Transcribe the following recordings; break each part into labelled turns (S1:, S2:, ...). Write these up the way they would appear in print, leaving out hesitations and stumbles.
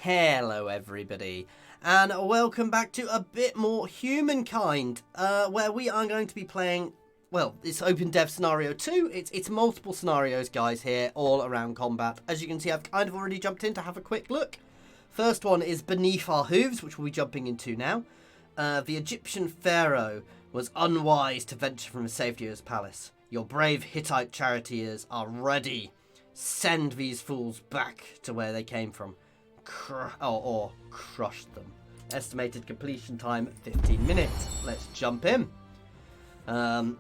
S1: Hello everybody, and welcome back to a bit more Humankind, where we are going to be playing, well, it's OpenDev Scenario 2, it's multiple scenarios guys here, all around combat. As you can see, I've kind of already jumped in to have a quick look. First one is Beneath Our Hooves, which we'll be jumping into now. The Egyptian pharaoh was unwise to venture from the safety of his palace. Your brave Hittite charioteers are ready. Send these fools back to where they came from. Or crush them. Estimated completion time 15 minutes. Let's jump in. So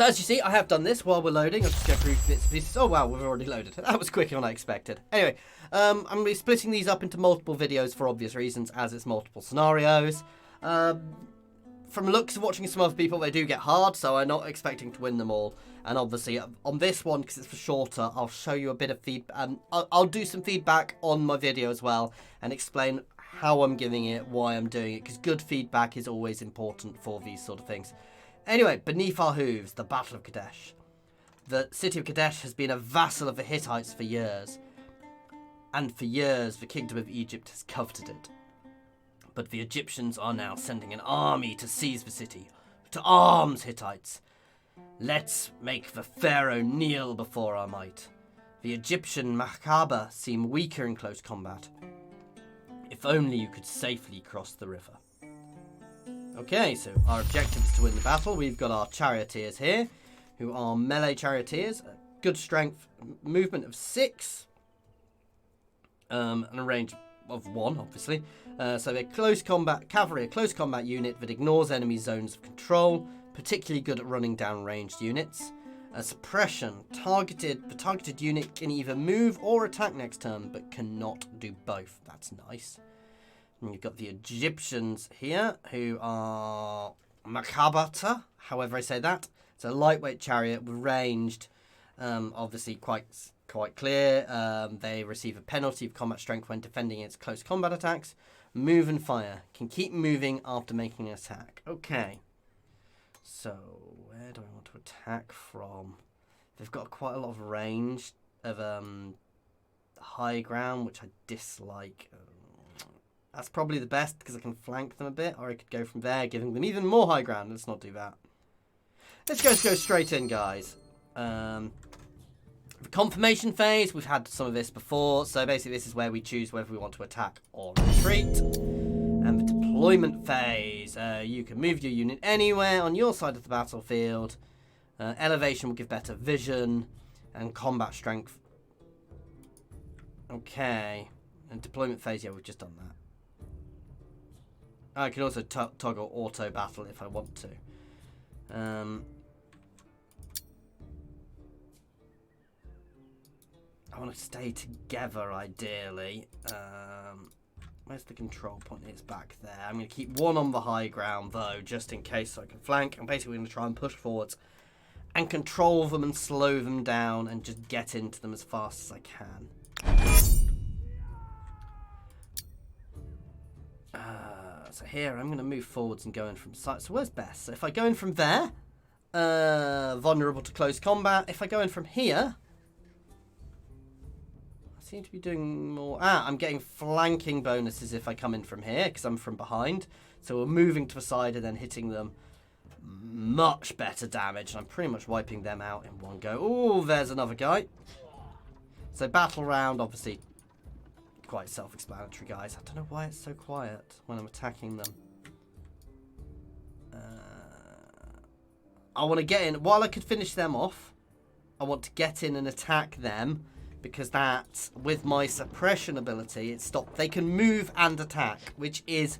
S1: as you see, I have done this while we're loading. I'll just go through bits and pieces. Oh wow, we've already loaded. That was quicker than I expected. Anyway, I'm going to be splitting these up into multiple videos for obvious reasons, as it's multiple scenarios. From looks of watching some other people, they do get hard, so I'm not expecting to win them all. And obviously, on this one, because it's shorter, I'll show you a bit of feedback. I'll do some feedback on my video as well, and explain how I'm giving it, why I'm doing it, because good feedback is always important for these sort of things. Anyway, Beneath Our Hooves, the Battle of Kadesh. The city of Kadesh has been a vassal of the Hittites for years. And for years, the kingdom of Egypt has coveted it. But the Egyptians are now sending an army to seize the city. To arms, Hittites! Let's make the pharaoh kneel before our might. The Egyptian Makaba seem weaker in close combat. If only you could safely cross the river. Okay, so our objective is to win the battle. We've got our charioteers here, who are melee charioteers. Good strength, movement of 6, and a range of 1, obviously. So they're close combat cavalry, a close combat unit that ignores enemy zones of control, particularly good at running down ranged units. Suppression, the targeted unit can either move or attack next turn, but cannot do both. That's nice. And you've got the Egyptians here, who are Makabata, however I say that. It's a lightweight chariot with ranged, obviously quite clear. They receive a penalty of combat strength when defending its close combat attacks. Move and fire. Can keep moving after making an attack. Okay. So, where do I want to attack from? They've got quite a lot of range of high ground, which I dislike. That's probably the best because I can flank them a bit, or I could go from there, giving them even more high ground. Let's not do that. Let's go straight in, guys. The confirmation phase, we've had some of this before, so basically this is where we choose whether we want to attack or retreat. And the deployment phase, you can move your unit anywhere on your side of the battlefield. Elevation will give better vision and combat strength. Okay, and deployment phase, yeah, we've just done that. I can also toggle auto battle if I want to. I want to stay together, ideally. Where's the control point? It's back there. I'm going to keep one on the high ground, though, just in case so I can flank. I'm basically going to try and push forwards and control them and slow them down and just get into them as fast as I can. So here, I'm going to move forwards and go in from sight. So where's best? So if I go in from there, vulnerable to close combat. If I go in from here, seem to be doing more. I'm getting flanking bonuses if I come in from here because I'm from behind. So we're moving to the side and then hitting them. Much better damage. And I'm pretty much wiping them out in one go. Oh, there's another guy. So battle round, obviously quite self-explanatory, guys. I don't know why it's so quiet when I'm attacking them. I want to get in. While I could finish them off, I want to get in and attack them. Because that, with my suppression ability, it stopped. They can move and attack, which is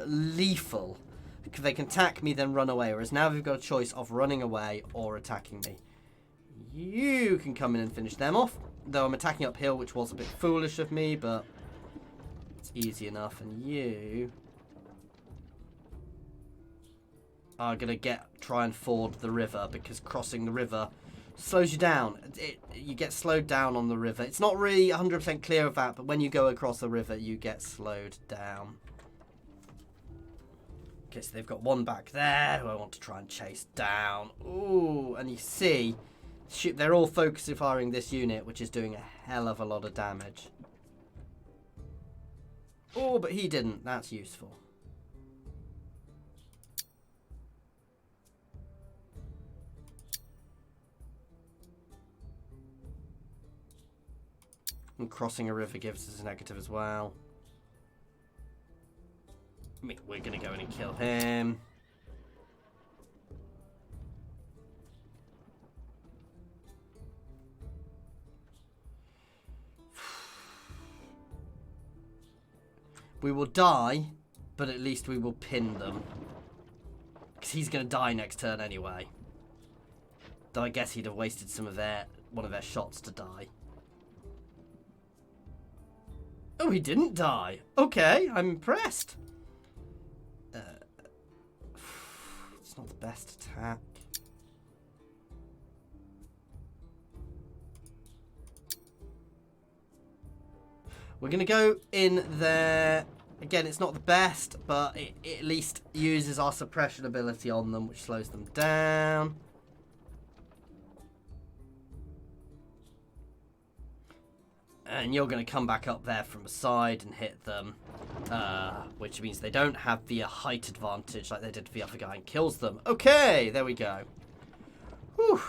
S1: lethal. Because they can attack me, then run away. Whereas now we've got a choice of running away or attacking me. You can come in and finish them off. Though I'm attacking uphill, which was a bit foolish of me, but it's easy enough. And you are going to try and ford the river, because crossing the river slows you down. You get slowed down on the river. It's not really 100% clear of that, but when you go across the river, you get slowed down. Okay, so they've got one back there who I want to try and chase down. Ooh, and you see, they're all focusing firing this unit, which is doing a hell of a lot of damage. Oh, but he didn't. That's useful. And crossing a river gives us a negative as well. I mean, we're going to go in and kill him. We will die, but at least we will pin them. Because he's going to die next turn anyway. Though I guess he'd have wasted some of one of their shots to die. Oh, he didn't die. Okay, I'm impressed. It's not the best attack. We're going to go in there. Again, it's not the best, but it at least uses our suppression ability on them, which slows them down. And you're going to come back up there from the side and hit them, which means they don't have the height advantage like they did for the other guy and kills them. Okay, there we go. Whew.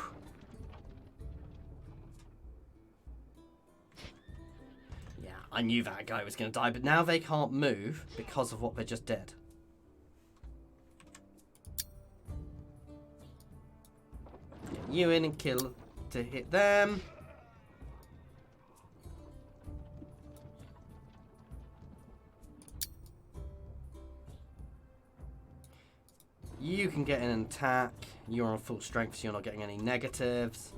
S1: Yeah, I knew that guy was going to die, but now they can't move because of what they just did. Get you in and kill to hit them. You can get in an attack. You're on full strength, so you're not getting any negatives.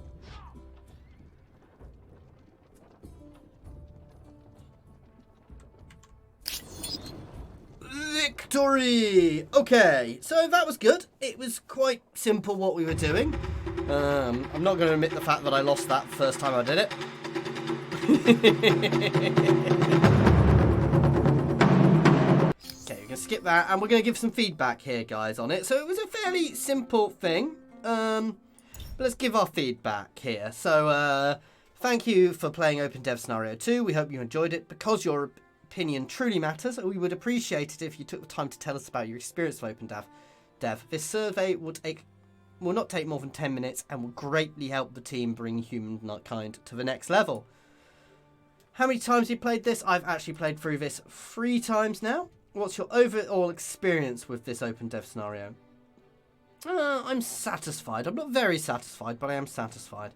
S1: Victory! Okay, so that was good. It was quite simple what we were doing. I'm not going to admit the fact that I lost that first time I did it. Skip that, and we're going to give some feedback here, guys, on it. So it was a fairly simple thing, but let's give our feedback here. So thank you for playing OpenDev Scenario 2. We hope you enjoyed it. Because your opinion truly matters, we would appreciate it if you took the time to tell us about your experience with OpenDev. This survey will not take more than 10 minutes and will greatly help the team bring Humankind to the next level. How many times have you played this? I've actually played through this 3 times now. What's your overall experience with this OpenDev scenario? I'm satisfied. I'm not very satisfied, but I am satisfied.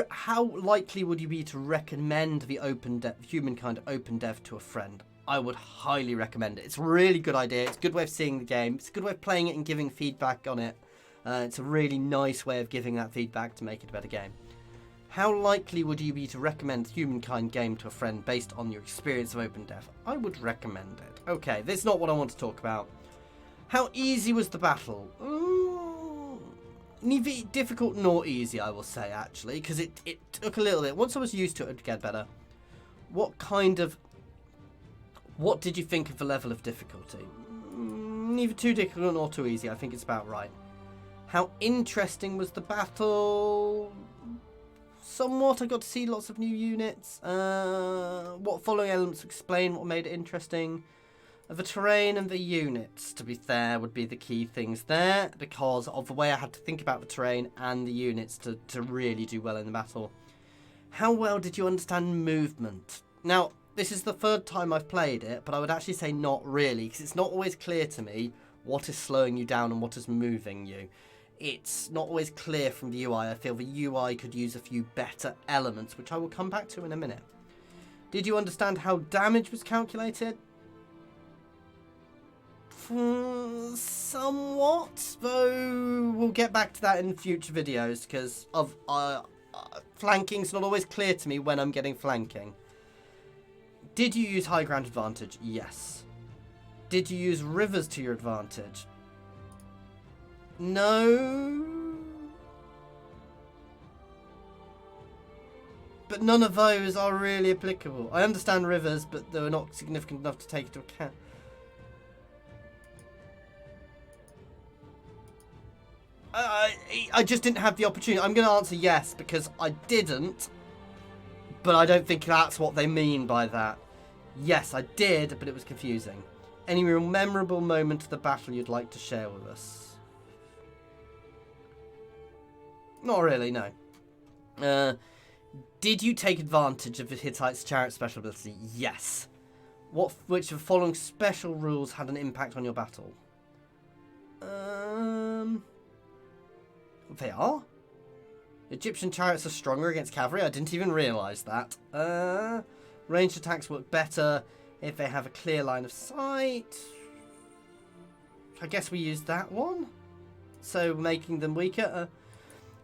S1: How likely would you be to recommend the Humankind OpenDev to a friend? I would highly recommend it. It's a really good idea. It's a good way of seeing the game. It's a good way of playing it and giving feedback on it. It's a really nice way of giving that feedback to make it a better game. How likely would you be to recommend the Humankind game to a friend based on your experience of OpenDev? I would recommend it. Okay, that's not what I want to talk about. How easy was the battle? Neither difficult nor easy, I will say, actually, because it took a little bit. Once I was used to it, it would get better. What did you think of the level of difficulty? Neither too difficult nor too easy. I think it's about right. How interesting was the battle? Somewhat. I got to see lots of new units. What following elements explain what made it interesting? The terrain and the units, to be fair, would be the key things there, because of the way I had to think about the terrain and the units to really do well in the battle. How well did you understand movement? Now, this is the 3rd time I've played it, but I would actually say not really, because it's not always clear to me what is slowing you down and what is moving you. It's not always clear from the UI. I feel the UI could use a few better elements, which I will come back to in a minute. Did you understand how damage was calculated? Somewhat, though we'll get back to that in future videos, because of flanking's not always clear to me when I'm getting flanking. Did you use high ground advantage? Yes. Did you use rivers to your advantage? No. But none of those are really applicable. I understand rivers, but they're not significant enough to take into account. I just didn't have the opportunity. I'm going to answer yes, because I didn't. But I don't think that's what they mean by that. Yes, I did, but it was confusing. Any real memorable moment of the battle you'd like to share with us? Not really, no. Did you take advantage of the Hittite's chariot special ability? Yes. Which of the following special rules had an impact on your battle? They are? Egyptian chariots are stronger against cavalry. I didn't even realise that. Ranged attacks work better if they have a clear line of sight. I guess we used that one. So making them weaker.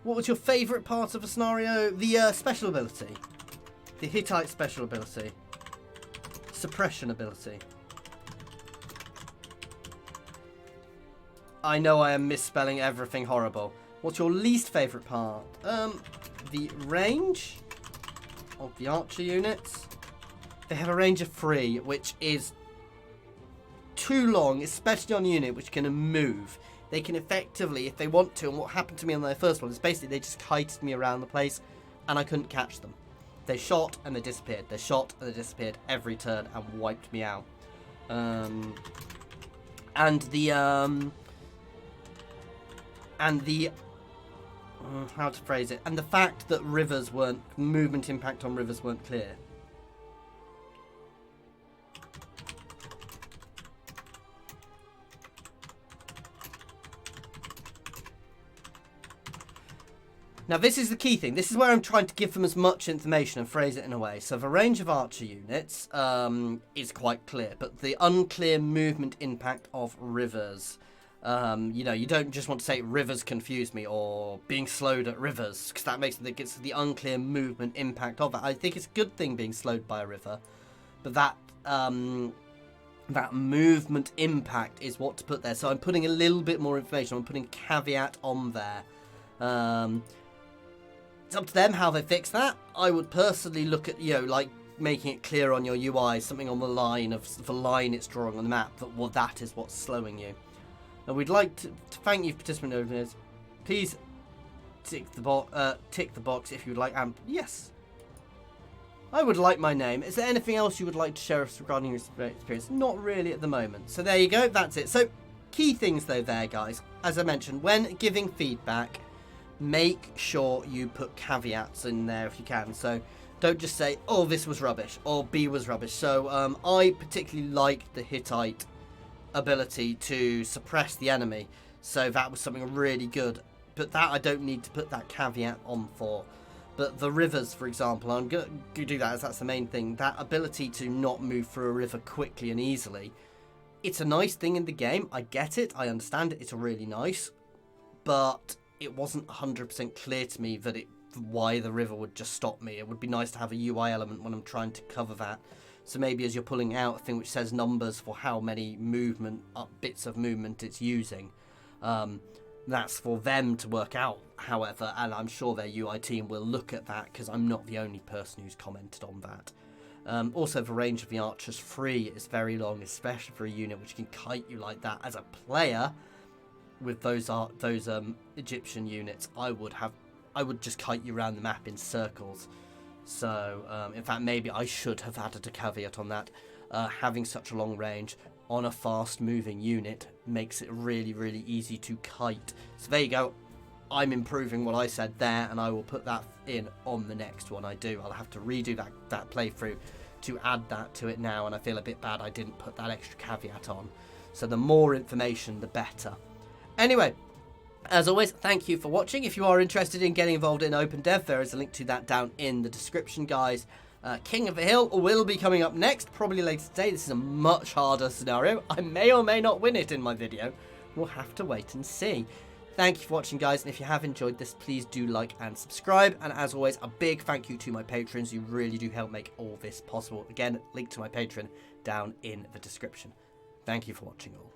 S1: What was your favourite part of the scenario? The special ability. The Hittite special ability. Suppression ability. I know I am misspelling everything horrible. What's your least favourite part? The range of the archer units. They have a range of 3, which is too long, especially on a unit which can move. They can effectively, if they want to, and what happened to me on their first one is basically they just kited me around the place and I couldn't catch them. They shot and they disappeared. They shot and they disappeared every turn and wiped me out. How to phrase it? And the fact that movement impact on rivers weren't clear. Now, this is the key thing. This is where I'm trying to give them as much information and phrase it in a way. So the range of archer units is quite clear, but the unclear movement impact of rivers. You don't just want to say rivers confuse me or being slowed at rivers, because that makes it the unclear movement impact of it. I think it's a good thing being slowed by a river, but that movement impact is what to put there. So I'm putting a little bit more information. I'm putting caveat on there. It's up to them how they fix that. I would personally look at, like making it clear on your UI, something on the line of the line it's drawing on the map, that is what's slowing you. And we'd like to thank you for participating in this. Please tick the box if you would like. Yes. I would like my name. Is there anything else you would like to share with us regarding your experience? Not really at the moment. So there you go. That's it. So key things though there, guys. As I mentioned, when giving feedback, make sure you put caveats in there if you can. So don't just say, oh, this was rubbish or B was rubbish. So I particularly liked the Hittite ability to suppress the enemy, so that was something really good, but that I don't need to put that caveat on for. But the rivers, for example, I'm gonna do that as that's the main thing. That ability to not move through a river quickly and easily, it's a nice thing in the game. I get it, I understand it, it's really nice, but it wasn't 100% clear to me that why the river would just stop me. It would be nice to have a UI element when I'm trying to cover that. So maybe as you're pulling out a thing which says numbers for how many bits of movement it's using, that's for them to work out, however, and I'm sure their UI team will look at that because I'm not the only person who's commented on that. Also, the range of the archers 3 is very long, especially for a unit which can kite you like that. As a player, with those Egyptian units, I would just kite you around the map in circles. So, in fact, maybe I should have added a caveat on that. Having such a long range on a fast-moving unit makes it really, really easy to kite. So there you go. I'm improving what I said there, and I will put that in on the next one I do. I'll have to redo that playthrough to add that to it now, and I feel a bit bad I didn't put that extra caveat on. So the more information, the better. Anyway, as always, thank you for watching. If you are interested in getting involved in OpenDev, there is a link to that down in the description, guys. King of the Hill will be coming up next, probably later today. This is a much harder scenario. I may or may not win it in my video. We'll have to wait and see. Thank you for watching, guys, and if you have enjoyed this, please do like and subscribe. And as always, a big thank you to my patrons. You really do help make all this possible. Again, link to my Patreon down in the description. Thank you for watching all.